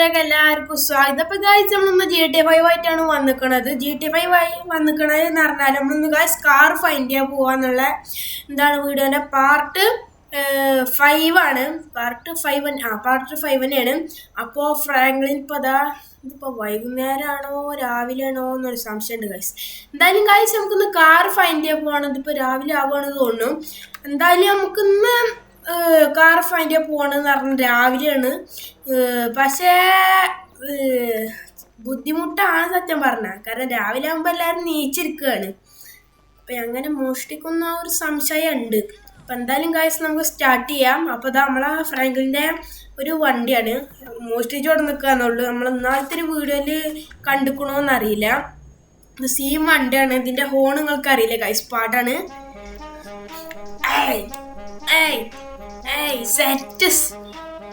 ചാനലിലേക്ക് എല്ലാവർക്കും സ്വാഗതം. അപ്പൊ ഗൈസ് നമ്മളിന്ന് GTA 5 ആയിട്ടാണ് വന്നിക്കണത്. GTA 5 ആയി വന്നിക്കണത് എന്ന് പറഞ്ഞാൽ നമ്മളിന്ന് ഗൈസ് കാർ ഫൈൻഡ് ചെയ്യാൻ പോവാന്നുള്ള വീഡിയോന്റെ പാർട്ട് 5 ആണ്. പാർട്ട് 5 തന്നെയാണ്. അപ്പോൾ ഫ്രാങ്ക്ലിൻ ഇതിപ്പോ വൈകുന്നേരമാണോ രാവിലെയാണോ എന്നൊരു സംശയമുണ്ട് ഗൈസ്. എന്തായാലും ഗൈസ് നമുക്കിന്ന് കാർ ഫൈൻഡ് ചെയ്യാൻ പോവാണ്. ഇതിപ്പോ രാവിലെ ആവുകയാണെന്ന് തോന്നുന്നു. എന്തായാലും നമുക്കിന്ന് കാർ ഫൈൻഡ് ചെയ്യാൻ പോകണമെന്ന് പറഞ്ഞ രാവിലെയാണ്. പക്ഷേ ബുദ്ധിമുട്ടാണ് സത്യം പറഞ്ഞാൽ. കാരണം രാവിലെ ആകുമ്പോൾ എല്ലാവരും നീച്ചിരിക്കുകയാണ്. അപ്പം അങ്ങനെ മോഷ്ടിക്കുന്ന ഒരു സംശയം ഉണ്ട്. അപ്പം എന്തായാലും ഗൈസ് നമുക്ക് സ്റ്റാർട്ട് ചെയ്യാം. അപ്പോൾ നമ്മളെ ഫ്രാങ്ക്ലിൻ്റെ ഒരു വണ്ടിയാണ് മോഷ്ടിച്ചോടെ നിൽക്കുകയെന്നുള്ളൂ. നമ്മൾ ഇന്നാളത്തെ ഒരു വീഡിയോയിൽ കണ്ടിക്കണമെന്നറിയില്ല. ഇത് സെയിം വണ്ടിയാണ്. ഇതിൻ്റെ ഹോൺ നിങ്ങൾക്ക് അറിയില്ല ഗൈസ്, പാട്ടാണ്.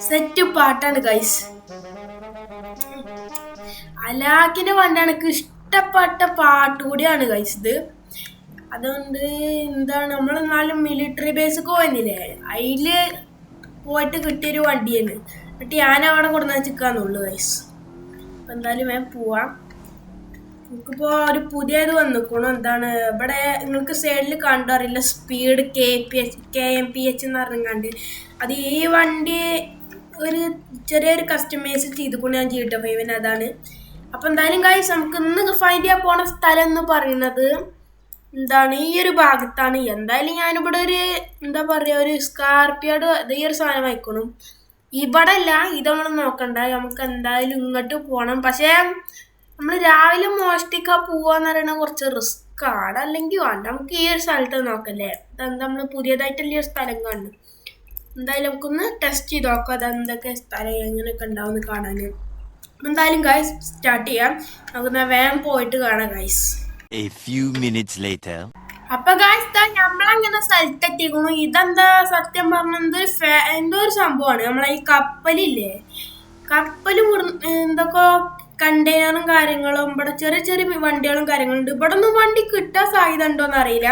സെറ്റ് പാട്ടാണ് ഗൈസ്. അലാക്കിന്റെ വണ്ടിയാണ്. എനിക്ക് ഇഷ്ടപ്പെട്ട പാട്ട് കൂടിയാണ് ഗൈസ് ഇത്. അതുകൊണ്ട് നമ്മൾ എന്നാലും മിലിറ്ററി ബേസൊക്കെ പോയിരുന്നില്ലേ, അതില് പോയിട്ട് കിട്ടിയൊരു വണ്ടിയാണ്. എന്നിട്ട് ഞാൻ അവിടെ കൊടുന്ന ചിക്കാന്നുള്ളു ഗൈസ്. അപ്പം എന്തായാലും ഞാൻ പോവാം. നമുക്കിപ്പോൾ ഒരു പുതിയത് വന്നിക്കണു. ഇവിടെ നിങ്ങൾക്ക് സൈഡിൽ കണ്ടറിയില്ല, സ്പീഡ് KMPH എന്ന് പറഞ്ഞാണ്ട്. അത് ഈ വണ്ടി ഒരു ചെറിയൊരു കസ്റ്റമൈസ് ചെയ്തുകൊണ്ട് ഞാൻ GTA 5 അതാണ്. അപ്പം എന്തായാലും ഗൈസ് നമുക്ക് ഇന്ന് ഫൈൻഡ് ചെയ്യാൻ പോണ സ്ഥലം എന്ന് പറയുന്നത് ഈ ഒരു ഭാഗത്താണ്. എന്തായാലും ഞാനിവിടെ ഒരു സ്കാർപ്പിയോട് ഈ ഒരു സാധനം വായിക്കണം. ഇവിടെ അല്ല, ഇത് നമ്മൾ നോക്കണ്ട. നമുക്ക് എന്തായാലും ഇങ്ങോട്ട് പോകണം. പക്ഷേ നമ്മൾ രാവിലെ മോഷ്ടിക്കാൻ പോവാന്ന് പറയുന്നത് കുറച്ച് റിസ്ക് ആണ്. അല്ലെങ്കിൽ വേണ്ട, നമുക്ക് ഈ ഒരു സ്ഥലത്ത് നോക്കല്ലേ. നമ്മൾ പുതിയതായിട്ടുള്ള ഈ ഒരു സ്ഥലം കാണുന്നു. എന്തായാലും നമുക്കൊന്ന് ടെസ്റ്റ് ചെയ്ത് നോക്കാം അതെന്തൊക്കെ സ്ഥലം എങ്ങനെയൊക്കെ ഉണ്ടാവും കാണാൻ. എന്തായാലും ഗൈസ് സ്റ്റാർട്ട് ചെയ്യാം. നമുക്ക് വേഗം പോയിട്ട് കാണാം ഗൈസ്. അപ്പൊ ഗൈസ് നമ്മളങ്ങനെ സ്ഥലത്തെത്തിക്കുന്നു. ഇതെന്താ സത്യം പറഞ്ഞ എന്തോ ഒരു സംഭവമാണ്. നമ്മളെ ഈ കപ്പലില്ലേ, കപ്പലും എന്തൊക്കെ കണ്ടെയ്നറും കാര്യങ്ങളും, ഇവിടെ ചെറിയ ചെറിയ വണ്ടികളും കാര്യങ്ങളും ഉണ്ട്. ഇവിടെ ഒന്നും വണ്ടി കിട്ടാൻ സാധ്യത ഉണ്ടോന്ന് അറിയില്ല.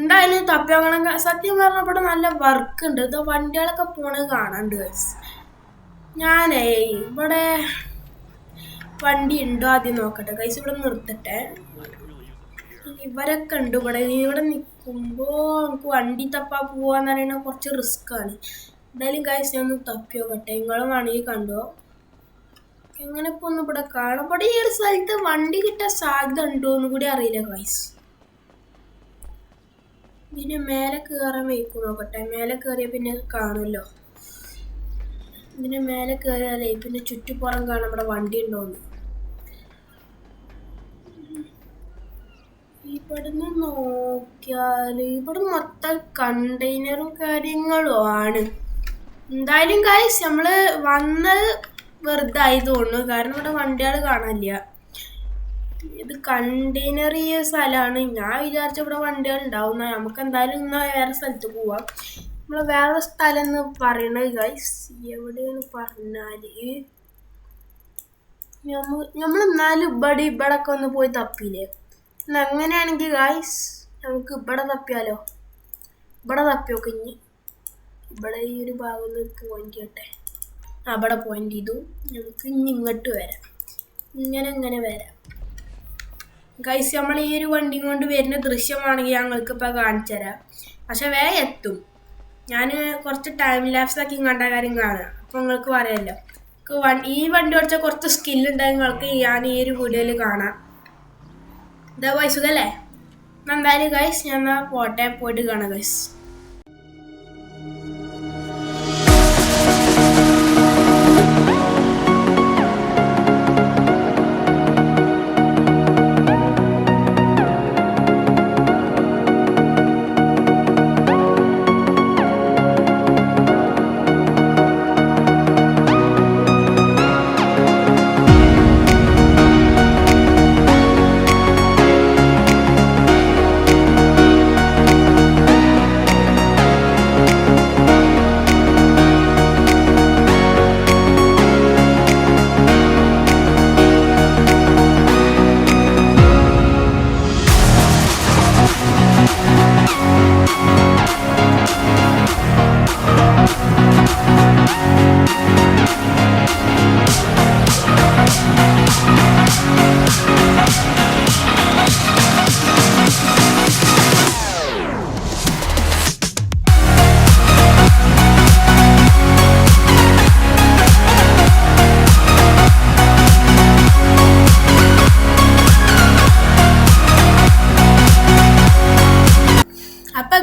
എന്തായാലും തപ്പിയാക്കണം. സത്യം പറഞ്ഞാൽ ഇവിടെ നല്ല വർക്ക് ഉണ്ട്. ഇത് വണ്ടികളൊക്കെ പോണത് കാണാണ്ട് ഗൈസ്. ഇവിടെ വണ്ടി ഉണ്ടോ ആദ്യം നോക്കട്ടെ ഗൈസ്. ഇവിടെ നിർത്തട്ടെ. ഇവരൊക്കെ ഉണ്ട് ഇവിടെ നിൽക്കുമ്പോൾ നമുക്ക് വണ്ടി തപ്പാ പോവാന്ന് പറയുന്നത് കുറച്ച് റിസ്ക് ആണ്. എന്തായാലും ഗൈസ് ഞാൻ ഒന്ന് തപ്പി നോക്കട്ടെ. നിങ്ങളും വേണമെങ്കിൽ കണ്ടോ. എങ്ങനെ ഇപ്പൊ ഒന്നും ഇവിടെ കാണാം. ഇവിടെ ഈ ഒരു സ്ഥലത്ത് വണ്ടി കിട്ടാൻ സാധ്യത ഉണ്ടോ എന്ന് കൂടി അറിയില്ല ഗൈസ്. പിന്നെ മേലെ കയറാൻ വയ്ക്കും നോക്കട്ടെ. മേലെ കയറിയ പിന്നെ കാണുമല്ലോ. ഇതിന് മേലെ കയറിയാലേ പിന്നെ ചുറ്റുപുറം കാണാം ഇവിടെ വണ്ടി ഉണ്ടോന്ന്. ഇവിടുന്ന് നോക്കിയാല് ഇവിടെ മൊത്തം കണ്ടെയ്നറും കാര്യങ്ങളും ആണ്. എന്തായാലും ഗൈസ് നമ്മള് വന്നത് വെറുതെ ആയി തോന്നുന്നു. കാരണം ഇവിടെ വണ്ടികൾ കാണാനില്ല. ഇത് കണ്ടെയ്നർ ഈ സ്ഥലമാണ്. ഞാൻ വിചാരിച്ച ഇവിടെ വണ്ടികൾ ഉണ്ടാവും. നമുക്ക് എന്തായാലും ഇന്ന് വേറെ സ്ഥലത്ത് പോവാം. നമ്മൾ വേറെ സ്ഥലം എന്ന് പറയണത് ഗൈസ് എവിടെയെന്ന് പറഞ്ഞാല് നമ്മൾ എന്നാലും ഇവിടൊക്കെ ഒന്ന് പോയി തപ്പിയില്ലേ. അങ്ങനെയാണെങ്കിൽ ഗൈസ് നമുക്ക് ഇവിടെ തപ്പിയാലോ. ഇവിടെ തപ്പിയൊക്കെ ഇനി ഇവിടെ ഈ ഒരു ഭാഗം ഒന്ന് പോയിന്റ് ചെയ്യട്ടെ. അവിടെ പോയിന്റ് ചെയ്തു. നമുക്ക് ഇനി ഇങ്ങോട്ട് വരാം. ഇങ്ങനെ വരാം ഗൈസ്. നമ്മൾ ഈ ഒരു വണ്ടി കൊണ്ട് വരുന്ന ദൃശ്യമാണെങ്കിൽ ഞങ്ങൾക്ക് ഇപ്പോൾ കാണിച്ചു തരാം. പക്ഷെ വേഗം എത്തും. ഞാൻ കുറച്ച് ടൈം ലാപ്സ് ആക്കി കണ്ട കാര്യം കാണാം. അപ്പോൾ നിങ്ങൾക്ക് പറയാമല്ലോ. ഈ വണ്ടി ഓടിച്ചാൽ കുറച്ച് സ്കില്ലുണ്ടായി നിങ്ങൾക്ക് ഞാൻ ഈ ഒരു വീഡിയോയിൽ കാണാം. ഇതാ ഗൈസ് സുഖല്ലേ. എന്തായാലും ഗൈസ് ഞാൻ പോയിട്ട് കാണാം ഗൈസ്.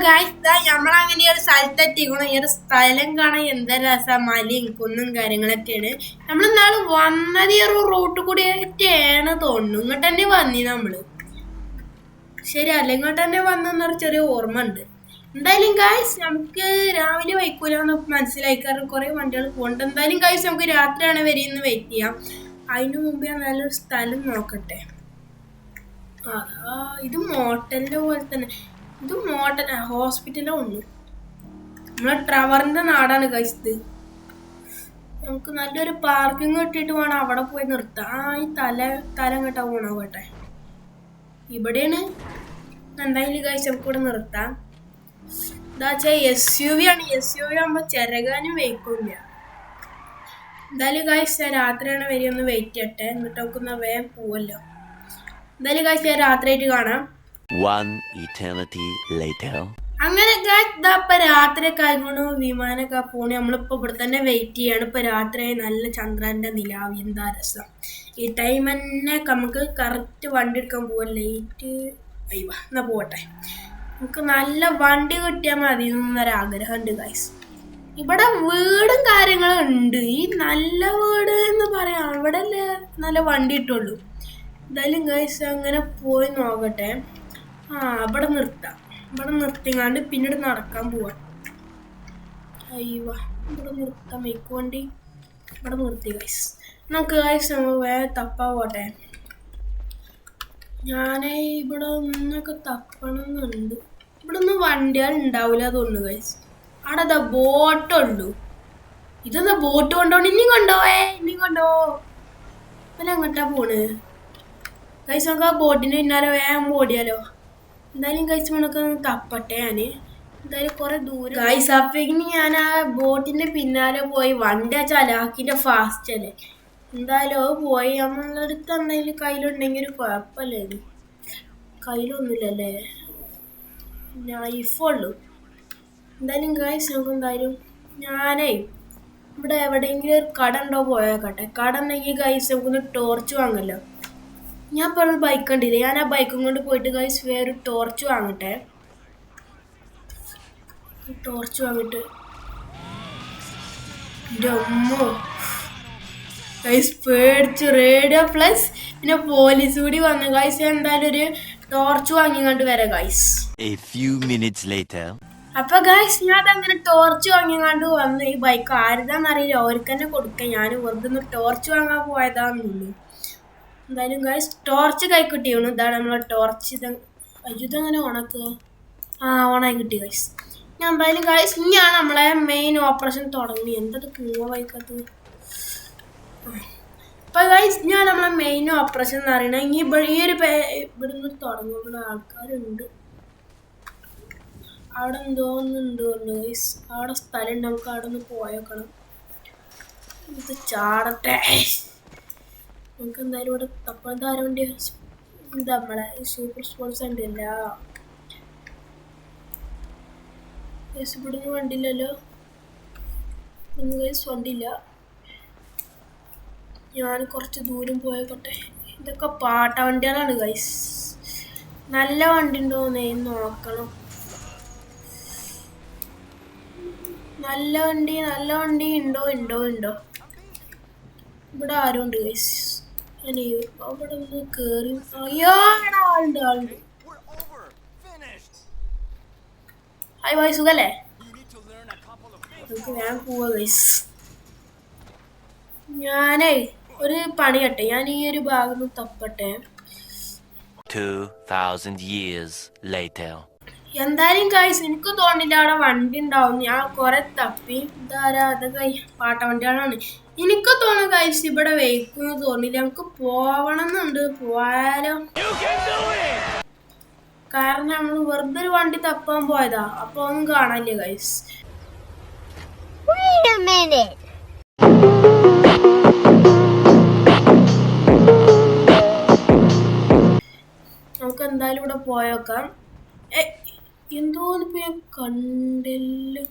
ഗായ്സ് നമ്മളങ്ങനെ ഒരു സ്ഥലത്തെത്തിക്കണം. ഈ ഒരു സ്ഥലം കാണാൻ എന്താ രസം, മലയും കുന്നും കാര്യങ്ങളൊക്കെയാണ്. നമ്മൾ നാളെ വന്നത് ഈ ഒരു റൂട്ട് കൂടിയാണ് തോന്നുന്നു. ഇങ്ങോട്ട് തന്നെ വന്നി നമ്മള്. ശരിയല്ല, ഇങ്ങോട്ട് തന്നെ വന്നൊരു ചെറിയ ഓർമ്മ ഉണ്ട്. എന്തായാലും ഗായ്സ് നമുക്ക് രാവിലെ വൈക്കൂലെന്ന് മനസ്സിലായി, കാരണം കുറെ വണ്ടികൾ പോകുന്നുണ്ട്. എന്തായാലും ഗായ്സ് നമുക്ക് രാത്രിയാണ് വരെയെന്ന് വെയിറ്റ് ചെയ്യാം. അതിനു മുമ്പ് ഞാൻ നല്ലൊരു സ്ഥലം നോക്കട്ടെ. ഇത് മോട്ടലിന്റെ പോലെ തന്നെ. ഇത് മോട്ടൽ ഹോസ്പിറ്റലോ ഉണ്ട്. നമ്മളെ ട്രവറിന്റെ നാടാണ് ഗൈസ് ഇത്. നമുക്ക് നല്ലൊരു പാർക്കിംഗ് ഇട്ടിട്ട് വേണം അവിടെ പോയി നിർത്താം. ഈ തല ഇങ്ങോട്ടാ പോണോട്ടെ. ഇവിടെയാണ്. എന്തായാലും ഗൈസ് നമുക്ക് ഇവിടെ നിർത്താം. എന്താ വെച്ചാൽ SUV ആണ്. SUV ആകുമ്പോ ചിരകാനും വെയിക്കില്ല. എന്തായാലും ഗൈസ് രാത്രിയാണ് വരെയൊന്ന് വെയിറ്റ് ചെയ്യട്ടെ, എന്നിട്ട് നമുക്ക് വേഗം പോവല്ലോ. എന്തായാലും ഗൈസ് രാത്രിയായിട്ട് കാണാം. അങ്ങനെ ഇപ്പൊ രാത്രിയൊക്കെ ആയിക്കോണു. വിമാനമൊക്കെ പോണു. നമ്മളിപ്പോ ഇവിടെ തന്നെ വെയിറ്റ് ചെയ്യാണ്. ഇപ്പൊ രാത്രിയായി, നല്ല ചന്ദ്രന്റെ നിലാവ്, എന്താ രസം. ഈ ടൈം തന്നെ നമുക്ക് കറക്റ്റ് വണ്ടി എടുക്കാൻ പോവാം. ലേറ്റ് എന്നാ പോട്ടെ. നമുക്ക് നല്ല വണ്ടി കിട്ടിയാൽ മതി എന്നൊരാഗ്രഹമുണ്ട് ഗൈസ്. ഇവിടെ വീടും കാര്യങ്ങളും ഉണ്ട്. ഈ നല്ല വീട് എന്ന് പറയാം, അവിടെ നല്ല വണ്ടി കിട്ടുള്ളൂ. എന്തായാലും ഗൈസ് അങ്ങനെ പോയി നോക്കട്ടെ. ഇവിടെ നിർത്താം. ഇവിടെ നിർത്തിങ്ങാണ്ട് പിന്നീട് നടക്കാൻ പോവാം. ഇവിടെ നിർത്താം. മേക്ക് വണ്ടി ഇവിടെ നിർത്തി ഗൈസ്. നമുക്ക് ഗൈസ് വേഗം തപ്പാ പോട്ടെ. ഞാനേ ഇവിടെ ഒന്നൊക്കെ തപ്പണമെന്നുണ്ട്. ഇവിടെ ഒന്നും വണ്ടികൾ ഉണ്ടാവില്ല തോന്നുന്നു ഗൈസ്. അവിടെ ബോട്ടുള്ളൂ. ഇതെന്താ ബോട്ട് കൊണ്ടോണ്ട്? ഇനിയും കൊണ്ടുപോവോ? അല്ല എങ്ങോട്ടാ പോണ് ഗൈസ്? നമുക്ക് ആ ബോട്ടിന് പിന്നാലെ വേഗം ഓടിയാലോ. എന്തായാലും കഴിച്ച് നമുക്ക് തപ്പട്ടെ. ഞാൻ എന്തായാലും കുറെ ദൂരം ഗൈസ്. അപ്പേക്കിന് ഞാൻ ആ ബോട്ടിന്റെ പിന്നാലെ പോയി. വണ്ടി ആ ചലാക്കിന്റെ ഫാസ്റ്റ് അല്ലേ. എന്തായാലും അത് പോയി. നമ്മളുടെ അടുത്ത് എന്തായാലും കയ്യിലുണ്ടെങ്കിൽ ഒരു കുഴപ്പമില്ലേ. ഇത് കയ്യിലൊന്നുമില്ലല്ലേ, നൈഫുള്ളൂ. എന്തായാലും ഗൈസ് നമുക്ക് എന്തായാലും ഞാനേ ഇവിടെ എവിടെയെങ്കിലും ഒരു കട ഉണ്ടോ പോയേക്കട്ടെ. കട ഉണ്ടെങ്കിൽ ഗൈസ് നമുക്കൊന്ന് ടോർച്ച് വാങ്ങല്ലോ. ഞാൻ ഇപ്പോൾ ഒരു ബൈക്ക് കണ്ടില്ലേ, ഞാൻ ആ ബൈക്കും കൊണ്ട് പോയിട്ട് ഗൈസ് വേറെ ടോർച്ച് വാങ്ങട്ടെ. ടോർച്ച് വാങ്ങിട്ട് എൻ്റെ അമ്മോ ഗൈസ് പേടിച്ച്. റേഡിയോ പ്ലസ് പിന്നെ പോലീസ് കൂടി വന്നു ഗൈസ്. എന്തായാലും ഒരു ടോർച്ച് വാങ്ങിക്കൊണ്ട് വരാം ഗൈസ്. അപ്പൊ ഗൈസ് ഞാൻ അതങ്ങനെ ടോർച്ച് വാങ്ങിക്കൊണ്ട് വന്നു. ഈ ബൈക്ക് ആരുതാന്നറിയില്ല, അവർക്ക് തന്നെ കൊടുക്കാം. ഞാൻ വെറുതെ ഒന്ന് ടോർച്ച് വാങ്ങാൻ പോയതാന്നുള്ളൂ. എന്തായാലും ഗൈസ് ടോർച്ച് കൈ കിട്ടിയാണ്. ഇതാണ് നമ്മളെ ടോർച്ച്. ഇതെങ്ങനെ ഓണാക്കുക? ഓണായി കിട്ടി ഗൈസ്. ഞാൻ എന്തായാലും ഗൈസ് ഇനിയാണ് നമ്മളെ മെയിൻ ഓപ്പറേഷൻ തുടങ്ങി. എന്തത് പൂവ വൈക്കത്ത്. അപ്പൊ ഗൈസ് ഞാൻ നമ്മളെ മെയിൻ ഓപ്പറേഷൻ എന്ന് പറയുന്നത് ഇനി ഈ ഒരു ഇവിടുന്ന് തുടങ്ങുന്ന ആൾക്കാരുണ്ട്. അവിടെ എന്തോന്നുണ്ട് ഗൈസ്. അവിടെ സ്ഥലം നമുക്ക് അവിടെ ഒന്ന് പോയേക്കണം. ഇത് ചാടട്ടെ. നമുക്ക് എന്തായാലും ഇവിടെ തപ്പാൻ വേണ്ടി എന്താ നമ്മളെ സൂപ്പർ സ്പോർട്സ് ഉണ്ടല്ല. ഇവിടുന്ന് വണ്ടിയില്ലല്ലോ. ഗൈസ് വണ്ടിയില്ല. ഞാൻ കുറച്ച് ദൂരം പോയേക്കട്ടെ. ഇതൊക്കെ പാട്ട വണ്ടികളാണ് ഗൈസ്. നല്ല വണ്ടി ഉണ്ടോന്നേ നോക്കണം. നല്ല വണ്ടി ഉണ്ടോ. ഇവിടെ ആരും ഉണ്ട് ഗൈസ്. ഞാൻ അവിടെ ഒന്ന് കേറി. ആളുണ്ട്. ഹായ് ഭായ്, സുഖല്ലേ? ഞാൻ പോവാ ഗൈസ്. ഞാനേ ഒരു പണി കട്ടെ. ഞാൻ ഈ ഒരു ഭാഗം തപ്പട്ടെ. 2000 years later. എന്തായാലും ഗൈസ് എനിക്ക് തോന്നില്ല അവിടെ വണ്ടി ഉണ്ടാവും. ഞാൻ കുറെ തപ്പി. അതൊക്കെ പാട്ട വണ്ടികളാണ്. എനിക്ക് തോന്നുന്നു ഗൈസ് ഇവിടെ വെയ്ക്കുന്നു തോന്നില്ല. നമുക്ക് പോവണം എന്നുണ്ട്. പോയാലോ? കാരണം നമ്മൾ വെറുതെ ഒരു വണ്ടി തപ്പാൻ പോയതാ. അപ്പൊ ഒന്നും കാണാനില്ല ഗൈസ്. നമുക്ക് എന്തായാലും ഇവിടെ പോയേക്കാം. എന്തോന്നിപ്പോ ഞാൻ കണ്ടല്ലോ.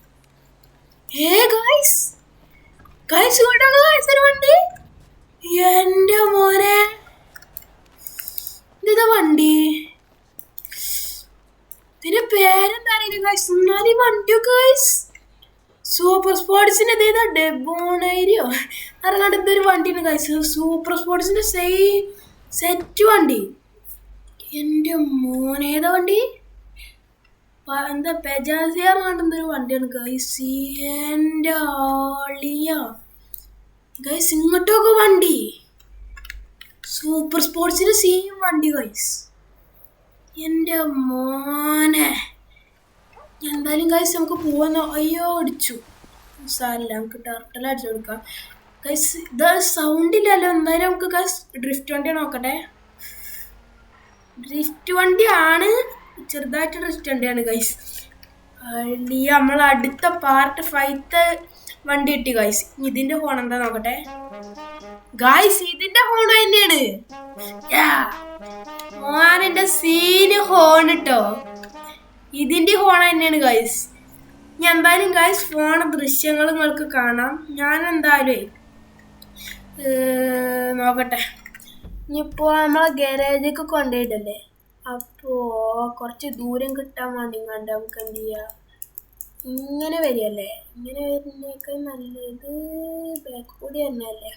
വണ്ടി. എന്റെ മോനെ ഇതാ വണ്ടി. ഇതിന്റെ പേരെന്താ അറിയില്ല ഗൈസ്. എന്നാലും ഈ വണ്ടിയൊക്കെ ഗൈസ് സൂപ്പർ സ്പോർട്സിന്റെ ഡെബോണൈരിയോ അറിയാണ്ട് എന്തൊരു വണ്ടിയാണ് ഗൈസ്. സൂപ്പർ സ്പോർട്സിന്റെ സെറ്റ് വണ്ടി. എൻ്റെ മോനേതാ വണ്ടി? എന്താ പെജാസിയർ കണ്ടെന്തൊരു വണ്ടിയാണ് ഗൈസ്. എൻ്റെ ആളിയ ഗൈസ്. ഇങ്ങോട്ടൊക്കെ വണ്ടി സൂപ്പർ സ്പോർട്സിന്റെ സെയിം വണ്ടി ഗൈസ്. എൻ്റെ മോനെ എന്തായാലും ഗൈസ് നമുക്ക് പോവാന്നോ. അയ്യോ അടിച്ചു, സാരില്ല, നമുക്ക് ടർട്ടൽ അടിച്ചു കൊടുക്കാം ഗൈസ്. ഇത് സൗണ്ട് ഇല്ലല്ലോ. എന്തായാലും നമുക്ക് ഗൈസ് ഡ്രിഫ്റ്റ് വണ്ടി നോക്കട്ടെ. ഡ്രിഫ്റ്റ് വണ്ടിയാണ്, ചെറുതായിട്ട് ഡ്രിഫ്റ്റ് വണ്ടിയാണ് ഗൈസ്. നമ്മൾ അടുത്ത പാർട്ട് 5 വണ്ടി കിട്ടി ഗൈസ്. ഇതിന്റെ ഹോൺ എന്താ നോക്കട്ടെ ഗൈസ്. ഇതിന്റെ ഹോൺ തന്നെയാണ് മോനെന്റെ സീന് ഹോൺ കേട്ടോ. ഇതിന്റെ ഹോൺ തന്നെയാണ് ഗൈസ്. ഞാൻ എന്തായാലും ഗൈസ് ഫോൺ ദൃശ്യങ്ങൾ നിങ്ങൾക്ക് കാണാം. ഞാൻ എന്തായാലും നോക്കട്ടെ. ഇനിയിപ്പോൾ നമ്മളെ ഗാരേജൊക്കെ കൊണ്ടുപോയിട്ടല്ലേ, അപ്പോൾ കുറച്ച് ദൂരം കിട്ടാൻ വേണ്ടി കണ്ട് നമുക്ക് എന്ത് ചെയ്യാം, ഇങ്ങനെ വരികയല്ലേ. ഇങ്ങനെ വരുന്നേക്കാൾ നല്ലത് ബാക്ക് കൂടി തന്നെയല്ലേ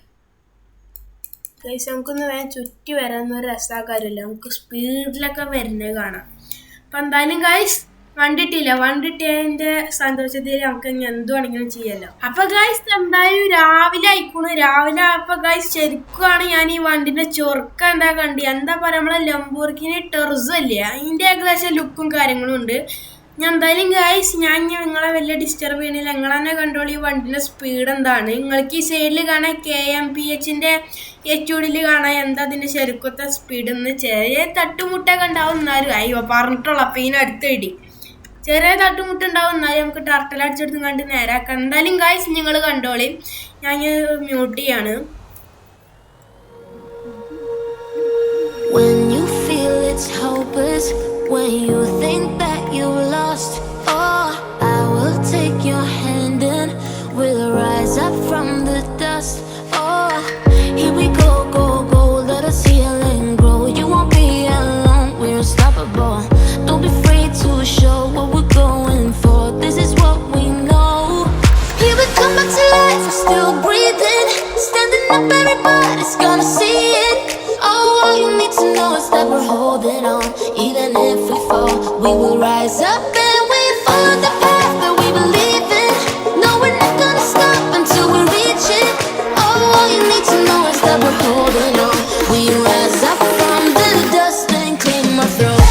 ഗൈസ്. നമുക്കൊന്ന് വേഗം ചുറ്റി വരാനൊരു രസാക്കാരില്ല, നമുക്ക് സ്പീഡിലൊക്കെ വരുന്നത് കാണാം. അപ്പം എന്തായാലും ഗൈസ് വണ്ടി ഇട്ടിയതിൻ്റെ സന്തോഷത്തിൽ നമുക്ക് ഇനി എന്തുവാണെങ്കിലും ചെയ്യാമല്ലോ. അപ്പൊ ഗൈസ് എന്തായാലും രാവിലെ ആയിക്കോണു. രാവിലെ അപ്പൊ ഗൈസ് ശരിക്കുമാണ് ഞാൻ ഈ വണ്ടിന്റെ ചൊറുക്ക എന്താ കണ്ടി. എന്താ പറയാ, നമ്മളെ ലംബോർഗിനി ടെർസോ അല്ലേ, അതിന്റെ ഏകദേശം ലുക്കും കാര്യങ്ങളും ഉണ്ട്. ഞാൻ എന്തായാലും ഗൈസ് ഞാൻ നിങ്ങളെ വലിയ ഡിസ്റ്റർബ് ചെയ്യണില്ല. നിങ്ങൾ തന്നെ കണ്ടോളൂ ഈ വണ്ടിന്റെ സ്പീഡ് എന്താണ്. നിങ്ങൾക്ക് ഈ സൈഡിൽ കാണാൻ KMPHന്റെ HUD കാണാൻ എന്താ അതിന്റെ ശരിക്കത്തെ സ്പീഡ് എന്ന്. ചെറിയ തട്ടുമുട്ടൊക്കെ ഉണ്ടാവും, എന്നാലും അയ്യോ പറഞ്ഞിട്ടുള്ള അപ്പൊ ഇതിനടുത്ത് ഇടി ചെറിയ തട്ടുമുട്ടുണ്ടാവും, എന്നാലും നമുക്ക് ടർട്ടൽ അടിച്ചെടുത്ത് കണ്ട് നേരാക്കാം. എന്തായാലും ഗൈസ് നിങ്ങൾ കണ്ടോളി, ഞാൻ മ്യൂട്ട് ചെയ്യാണ്. When you feel it's hopeless, when you think that you lost, oh, I will take your hand and we'll rise up from the dust. Oh, here we go, go, go, let us heal and grow. You won't be alone, we're unstoppable. Don't be afraid to show what we're going for. This is what we know. Here we come back to life, we're still breathing, standing up, everybody's gonna see it. Oh, all you need to know is that we're holding on. Even if we fall, we will rise up and we follow the path that we believe in. No, we're not gonna stop until we reach it. Oh, all you need to know is that we're holding on. We rise up from the dust and claim our throne.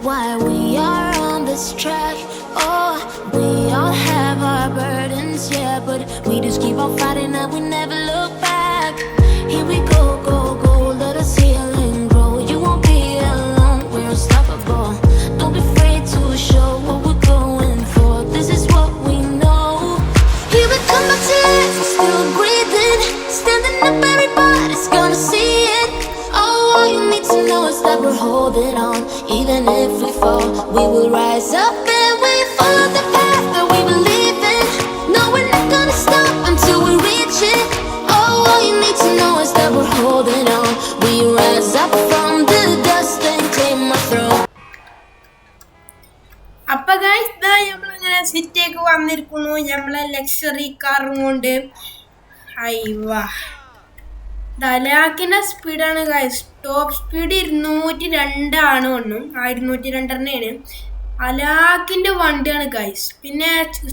Why we are on this track. Oh, we all have our burdens, yeah, but we just keep on fighting and we never look back. Here we go, go, go, let us heal and grow. You won't be alone, we're unstoppable. Don't be afraid to show what we're going for. This is what we know. Here we come back to life, we're still breathing, standing up, everybody's gonna see it. Oh, all you need to know is that we're holding on. Even if we fall, we will rise up and we follow the path that we believe in. No, we're not gonna stop until we reach it. Oh, all you need to know is that we're holding on. We rise up from the dust and claim our throne. അപ്പൊ guys നമ്മളിങ്ങനെ സിറ്റിയൊക്കെ വന്നിരിക്കുന്നു നമ്മളെ luxury കാറും കൊണ്ട്. അയ്യവാ ദലാക്കിന്റെ സ്പീഡാണ് guys. Top speed 202 ആണ് ഒന്നും, 202 തന്നെയാണ് അലാക്കിന്റെ വണ്ടിയാണ് ഗൈസ്. പിന്നെ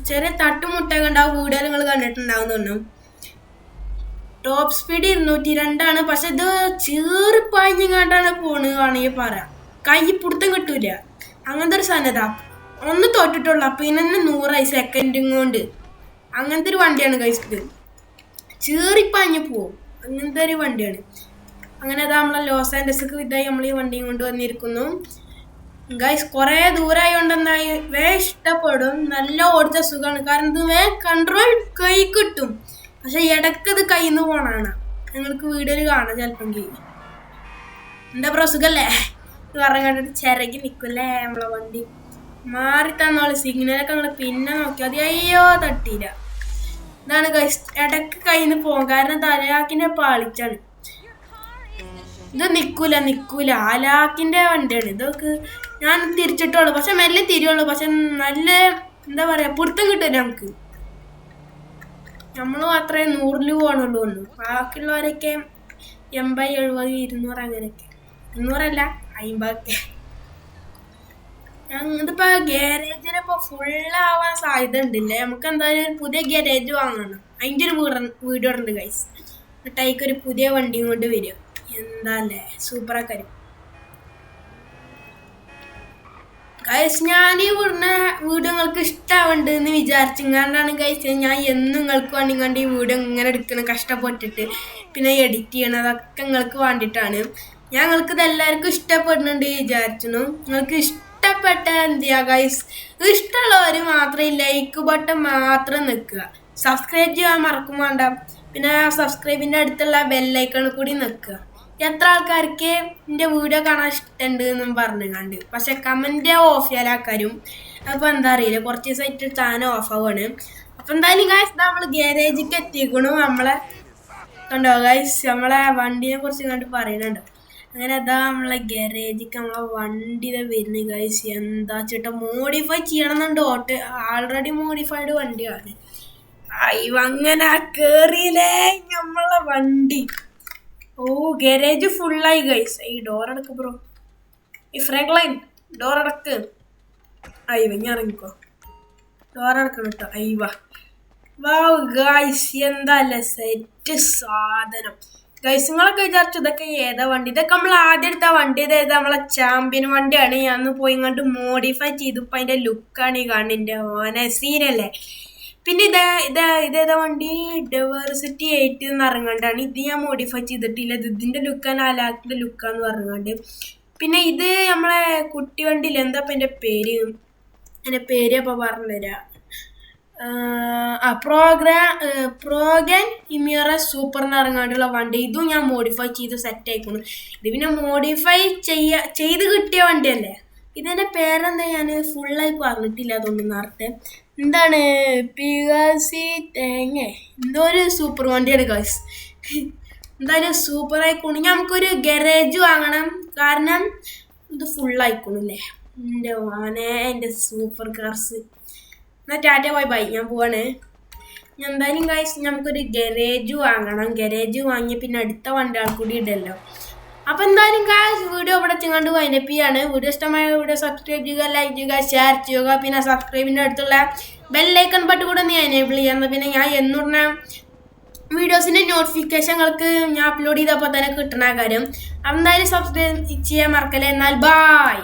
ചെറിയ തട്ടുമുട്ടൊക്കെ ഉണ്ടാവും, വീഡിയോ നിങ്ങൾ കണ്ടിട്ടുണ്ടാവുന്നു. ടോപ്പ് സ്പീഡ് 202 ആണ്, പക്ഷെ ഇത് ചീറിപ്പാഞ്ഞങ്ങാണ്ടാണ് പോണെന്നാണെങ്കിൽ പറയാം. കൈ പിടുത്തം കിട്ടൂല, അങ്ങനത്തെ ഒരു സാധനത. ഒന്ന് തോറ്റിട്ടുള്ളൂ, അപ്പൊ ഇതിനെ 100 സെക്കൻഡും കൊണ്ട്. അങ്ങനത്തെ ഒരു വണ്ടിയാണ് ഗൈസ് ഇത്, ചീറിപ്പാഞ്ഞ് പോവും, അങ്ങനത്തെ ഒരു വണ്ടിയാണ്. അങ്ങനെ അതാ നമ്മളെ ലോസ് ആൻഡേഴ്സൊക്കെ ഇതായി നമ്മൾ ഈ വണ്ടിയും കൊണ്ട് വന്നിരിക്കുന്നു. ഗൈസ് കുറേ ദൂരമായോണ്ട് എന്തായി ഇഷ്ടപ്പെടും, നല്ല ഓടിച്ച സുഖമാണ്. കാരണം ഇത് കൺട്രോൾ കൈ കിട്ടും. പക്ഷെ ഇടയ്ക്ക് ഇത് കയ്യിൽ നിന്ന് പോണാണ്. നിങ്ങൾക്ക് വീഡിയോയിൽ കാണാം ചിലപ്പോൾ. എന്താ ബ്രോ സുഖല്ലേ പറഞ്ഞ കണ്ടിട്ട് ചിരകി നിൽക്കില്ലേ നമ്മളെ വണ്ടി. മാറി തന്നോളൂ സിഗ്നലൊക്കെ നിങ്ങൾ പിന്നെ നോക്കി അത് അയ്യോ തട്ടിയില്ല. ഇതാണ് ഗൈസ് ഇടയ്ക്ക് കയ്യിൽ നിന്ന് പോകും. കാരണം തലയാക്കിൻ്റെ പാളിച്ചാണ്. ഇത് നിൽക്കൂല അലാക്കിൻ്റെ വണ്ടിയാണ് ഇതൊക്കെ. ഞാൻ തിരിച്ചിട്ടുള്ളൂ, പക്ഷെ മെല്ലെ തിരിയുള്ളൂ. പക്ഷെ നല്ല എന്താ പറയുക പിടുത്തം കിട്ടില്ല നമുക്ക്. നമ്മൾ മാത്രമേ 100 പോകണുള്ളൂ. ബാക്കിയുള്ളവരൊക്കെ 80, 70, 200 അങ്ങനെയൊക്കെ. 200 50. ഇതിപ്പോ ഗാരേജിനിപ്പോ ഫുള്ളാവാൻ സാധ്യത ഉണ്ടല്ലേ. നമുക്ക് എന്തായാലും ഒരു പുതിയ ഗാരേജ് വാങ്ങണം. അതിൻ്റെ ഒരു വീഡിയോ ഉണ്ട് ഗൈസ്. എന്നിട്ട് ഒരു പുതിയ വണ്ടിയും കൊണ്ട് വരും. എന്താ അല്ലേ സൂപ്പറൊക്കെ വരും ഗൈസ്. ഞാൻ ഈ വീഡിയോ നിങ്ങൾക്ക് ഇഷ്ടമാവുന്നുണ്ട് എന്ന് വിചാരിച്ചെങ്ങാണ്ടാണ് ഗൈസ് ഞാൻ എന്നും നിങ്ങൾക്ക് വേണ്ടി ഈ വീഡിയോ ഇങ്ങനെ എടുക്കണം കഷ്ടപ്പെട്ടിട്ട്. പിന്നെ എഡിറ്റ് ചെയ്യണതൊക്കെ നിങ്ങൾക്ക് വേണ്ടിയിട്ടാണ്. ഞങ്ങൾക്ക് ഇതെല്ലാവർക്കും ഇഷ്ടപ്പെടുന്നുണ്ട് വിചാരിച്ചു. നിങ്ങൾക്ക് ഇഷ്ടപ്പെട്ട എന്ത് ചെയ്യുക ഗൈസ്, ഇഷ്ടമുള്ളവർ മാത്രം ലൈക്ക് ബട്ടൺ മാത്രം നിൽക്കുക. സബ്സ്ക്രൈബ് ചെയ്യാൻ മറക്കും വേണ്ട. പിന്നെ സബ്സ്ക്രൈബിൻ്റെ അടുത്തുള്ള ബെല്ലൈക്കൺ കൂടി നിൽക്കുക. എത്ര ആൾക്കാർക്ക് എൻ്റെ വീഡിയോ കാണാൻ ഇഷ്ടമുണ്ട് എന്നും പറഞ്ഞുകൊണ്ട്. പക്ഷെ കമൻറ്റ് ഓഫ് ചെയ്യാൻ ആൾക്കാരും. അപ്പോൾ എന്താ അറിയില്ല കുറച്ച് ദിവസമായിട്ട് ചാനൽ ഓഫ് ആവുകയാണ്. അപ്പോൾ എന്തായാലും ഗൈസ് നമ്മൾ ഗാരേജിക്ക് എത്തിക്കണു. നമ്മളെ കണ്ടോ ഗൈസ് നമ്മളെ വണ്ടിനെ കുറിച്ച് കണ്ട് പറയുന്നുണ്ട്. അങ്ങനെ അതാ നമ്മളെ ഗാരേജിക്ക് നമ്മളെ വണ്ടി വരുന്നത് ഗൈസ്. എന്താ ചേട്ടാ മോഡിഫൈ ചെയ്യണമെന്നുണ്ട്. ആൾറെഡി മോഡിഫൈഡ് വണ്ടിയാണ്. അങ്ങനെ കേറിയില്ലേ നമ്മളെ വണ്ടി. ഓ ഗാരേജ് ഫുള്ളായി ഗൈസ്. ഈ ഡോർ അടക്ക് ബ്രോ, ഈ ഫ്രണ്ട് ലൈൻ ഡോർ അടക്ക്. ഞാൻ ഇറങ്ങിക്കോ, ഡോർ അടക്കണം കേട്ടോ. വാ ഗൈസ് എന്താ അല്ലേ സെറ്റ് സാധനം ഗൈസ്. നിങ്ങളൊക്കെ വിചാരിച്ചു ഇതൊക്കെ ഏതാ വണ്ടി? ഇതൊക്കെ നമ്മൾ ആദ്യം എടുത്ത വണ്ടി. ഇതേതാ നമ്മളെ ചാമ്പ്യൻ വണ്ടിയാണ്. ഞാൻ പോയി ഇങ്ങോട്ട് മോഡിഫൈ ചെയ്തു. ഇപ്പം അതിൻ്റെ ലുക്കാണ് ഈ കാണുന്നതിൻ്റെ ഓനെ സീനല്ലേ. പിന്നെ ഇതേതാ വണ്ടി? ഡൈവേഴ്സിറ്റി 8 എന്ന് ഇറങ്ങാണ്ടാണ്. ഇത് ഞാൻ മോഡിഫൈ ചെയ്തിട്ടില്ല. ഇതിൻ്റെ ലുക്കാണ് അലാക്കിൻ്റെ ലുക്കാന്ന് പറഞ്ഞുകൊണ്ട്. പിന്നെ ഇത് നമ്മളെ കുട്ടി വണ്ടിയിൽ എന്താ ഇപ്പം എൻ്റെ പേര് അപ്പോൾ പറഞ്ഞുതരാം. പ്രോഗൻ ഇമിയറ സൂപ്പർ എന്ന് ഇറങ്ങാണ്ടുള്ള വണ്ടി. ഇതും ഞാൻ മോഡിഫൈ ചെയ്ത് സെറ്റ് ആയിക്കണം. ഇത് പിന്നെ മോഡിഫൈ ചെയ്ത് കിട്ടിയ വണ്ടിയല്ലേ. ഇതിൻ്റെ പേരെന്താ ഞാൻ ഫുള്ളായി പറഞ്ഞിട്ടില്ല. അതുകൊണ്ട് നേരത്തെ എന്താണ് പിഗാസി തേങ്ങ എന്തോ ഒരു സൂപ്പർ വണ്ടിയാണ് ഗൈസ്. എന്തായാലും സൂപ്പറായിക്കോണു. നമുക്കൊരു ഗാരേജ് വാങ്ങണം. കാരണം ഇത് ഫുള്ളായിക്കോണില്ലേ എൻ്റെ വാനെ എൻ്റെ സൂപ്പർ കാർസ്. എന്നാൽ ടാറ്റ ബൈ ഞാൻ പോവാണ്. എന്തായാലും ഗൈസ് നമുക്കൊരു ഗാരേജ് വാങ്ങണം. ഗാരേജ് വാങ്ങി പിന്നെ അടുത്ത വണ്ടികൾ കൂടി ഇടല്ലോ. അപ്പോൾ എന്തായാലും ഗൈസ് വീഡിയോ ഇവിടെ ചെങ്ങാണ്ട് വൈൻഡപ്പ് ചെയ്യാണ്. വീഡിയോ ഇഷ്ടമായ വീഡിയോ സബ്സ്ക്രൈബ് ചെയ്യുക, ലൈക്ക് ചെയ്യുക, ഷെയർ ചെയ്യുക. പിന്നെ സബ്സ്ക്രൈബിൻ്റെ അടുത്തുള്ള ബെല്ലൈക്കൺ ബട്ടൺ കൂടെ ഒന്ന് എനേബിൾ ചെയ്യാം. പിന്നെ ഞാൻ എന്നുടന വീഡിയോസിൻ്റെ നോട്ടിഫിക്കേഷനുകൾക്ക് ഞാൻ അപ്ലോഡ് ചെയ്തപ്പോൾ തന്നെ കിട്ടുന്ന കാര്യം. എന്തായാലും സബ്സ്ക്രൈബ് ചെയ്യാൻ മറക്കല്ലേ. എന്നാൽ ബൈ.